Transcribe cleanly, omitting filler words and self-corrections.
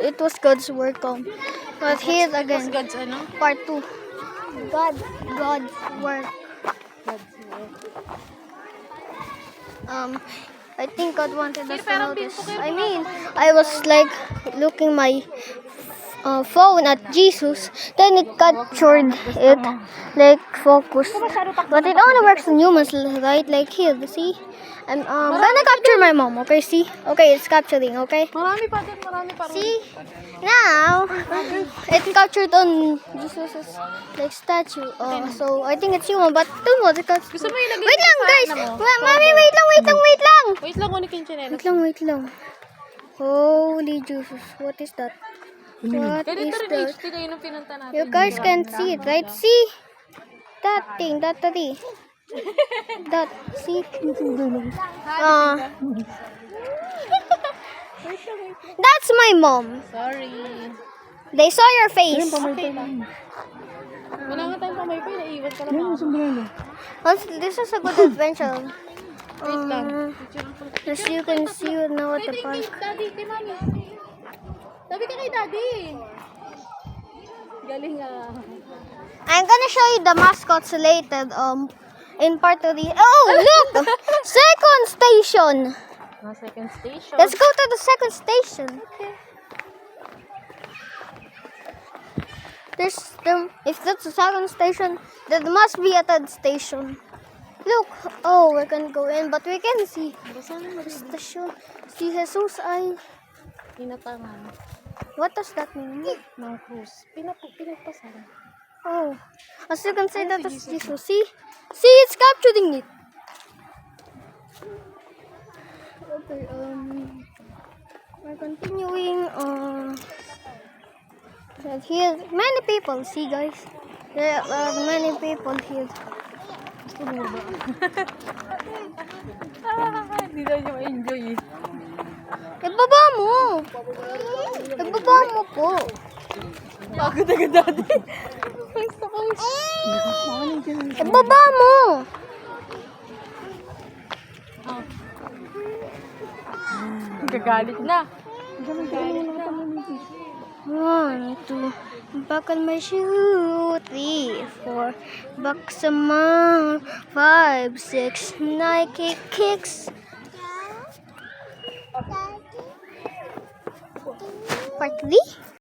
It was God's work. But here again, God's ano? part 2. God's work. I think God wanted us to notice. I mean, I was like looking my phone at Jesus, then it captured it, like focus. But it only works on humans, right? Like here, see? I'm gonna capture my mom. Okay, see? Okay, it's capturing. Okay. Marami pa din. See? Now, it captured on Jesus' like statue. So I think it's human, but don't know the capture. Gusto mo ilagay Wait lang, sa guys. ano mo? Mami, wait lang. Wait lang, kunin ko yung chinelas. Wait lang. Holy Jesus, what is that? What Ganito is rin that? HD kayo nung pinunta natin. You guys can see it, right? See? That thing, that tree. That, see? That's my mom. Sorry. They saw your face. Wala nga tayong pamaypay, naiiwan ka lang ako. This is a good adventure. Wait lang. As you can see now at the park. Daddy, kay mami. Sabi ka kay daddy. Galing I'm gonna show you the mascots later. In part 3. Oh, look! Second station. Second station. Let's go to the second station. If that's the second station, there must be a third station. Look, oh, we can go in, but we can see the station. See Jesus ay. Pinatangan. What does that mean? Ng cruise. Pinagpasan. Oh, as you can see, that is Jesus. See, it's capturing it. Okay, we're continuing. Here, many people. See, guys, there are many people here. Hindi daw niya ma-enjoy eh. Ibaba mo po. Pagod agad dati. Gusto ko. Ibaba mo. Gagalit na. 1, 2, buckle my shoe. 3, 4, buck some more. 5, 6, Nike kicks. Part 3?